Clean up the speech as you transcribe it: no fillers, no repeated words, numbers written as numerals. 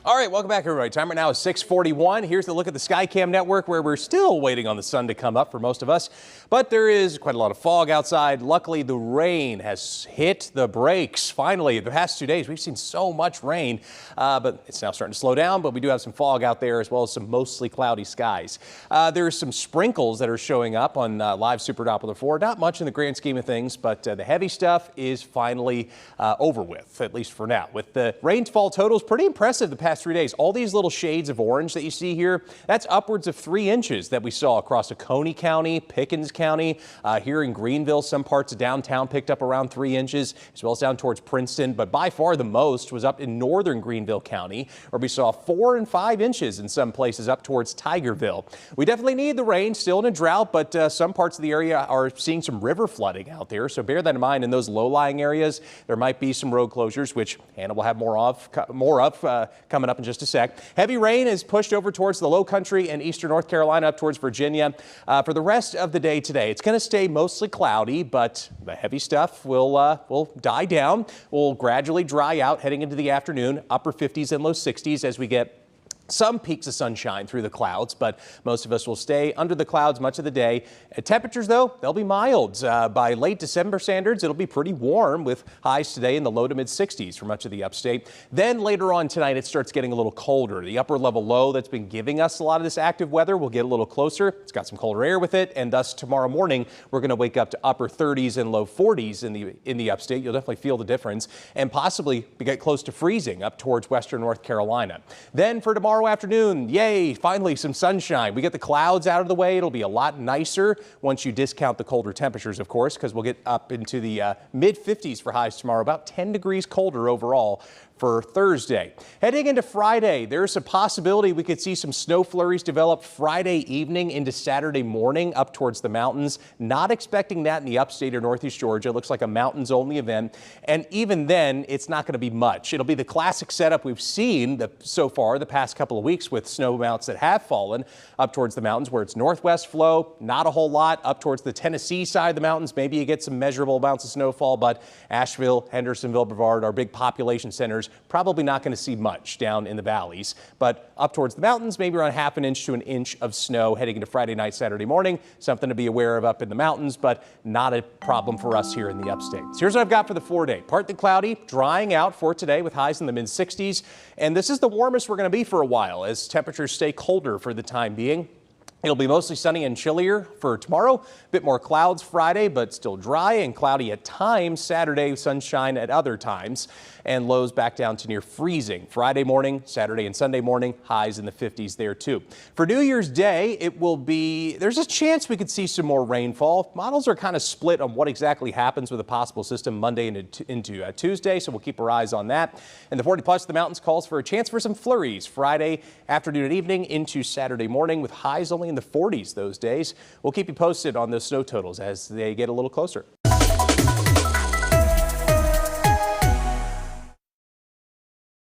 All right, welcome back, everybody. Time right now is 6:41. Here's the look at the Skycam network, where we're still waiting on the sun to come up for most of us. But there is quite a lot of fog outside. Luckily, the rain has hit the brakes. Finally, the past 2 days, we've seen so much rain, but it's now starting to slow down. But we do have some fog out there, as well as some mostly cloudy skies. There's some sprinkles that are showing up on live Super Doppler 4. Not much in the grand scheme of things, but the heavy stuff is finally over with, at least for now. With the rainfall totals, pretty impressive the past 3 days. All these little shades of orange that you see here, that's upwards of 3 inches that we saw across Oconee County, Pickens County. Here in Greenville, some parts of downtown picked up around 3 inches, as well as down towards Princeton. But by far the most was up in northern Greenville County, where we saw 4 and 5 inches in some places up towards Tigerville. We definitely need the rain, still in a drought, but some parts of the area are seeing some river flooding out there. So bear that in mind. In those low-lying areas, there might be some road closures, which Hannah will have more of coming up in just a sec. Heavy rain is pushed over towards the low country and eastern North Carolina, up towards Virginia. For the rest of the day today, it's going to stay mostly cloudy, but the heavy stuff will die down. Will gradually dry out heading into the afternoon, upper 50s and low 60s as we get some peaks of sunshine through the clouds, but most of us will stay under the clouds much of the day. Temperatures, though, they'll be mild. By late December standards, it'll be pretty warm with highs today in the low to mid 60s for much of the upstate. Then later on tonight, it starts getting a little colder. The upper level low that's been giving us a lot of this active weather will get a little closer. It's got some colder air with it, and thus tomorrow morning, we're going to wake up to upper 30s and low 40s in the upstate. You'll definitely feel the difference, and possibly get close to freezing up towards western North Carolina. Then for tomorrow afternoon, yay, finally some sunshine. We get the clouds out of the way. It'll be a lot nicer once you discount the colder temperatures, of course, because we'll get up into the mid 50s for highs tomorrow, about 10 degrees colder overall for Thursday. Heading into Friday, there's a possibility we could see some snow flurries develop Friday evening into Saturday morning up towards the mountains. Not expecting that in the upstate or northeast Georgia. It looks like a mountains only event. And even then, it's not going to be much. It'll be the classic setup we've seen so far the past couple of weeks with snow amounts that have fallen up towards the mountains, where it's northwest flow, not a whole lot. Up towards the Tennessee side of the mountains, maybe you get some measurable amounts of snowfall, but Asheville, Hendersonville, Brevard, our big population centers, probably not going to see much down in the valleys. But up towards the mountains, maybe around ½ inch to 1 inch of snow heading into Friday night, Saturday morning. Something to be aware of up in the mountains, but not a problem for us here in the upstate. So here's what I've got for the 4-day. Partly cloudy, drying out for today with highs in the mid 60s. And this is the warmest we're going to be for a while as temperatures stay colder for the time being. It'll be mostly sunny and chillier for tomorrow. A bit more clouds Friday, but still dry and cloudy at times. Saturday, sunshine at other times, and lows back down to near freezing. Friday morning, Saturday and Sunday morning, highs in the 50s there too. For New Year's Day, there's a chance we could see some more rainfall. Models are kind of split on what exactly happens with a possible system Monday into Tuesday, so we'll keep our eyes on that. And the 40 plus of the mountains calls for a chance for some flurries Friday afternoon and evening into Saturday morning, with highs only in the 40s those days. We'll keep you posted on those snow totals as they get a little closer.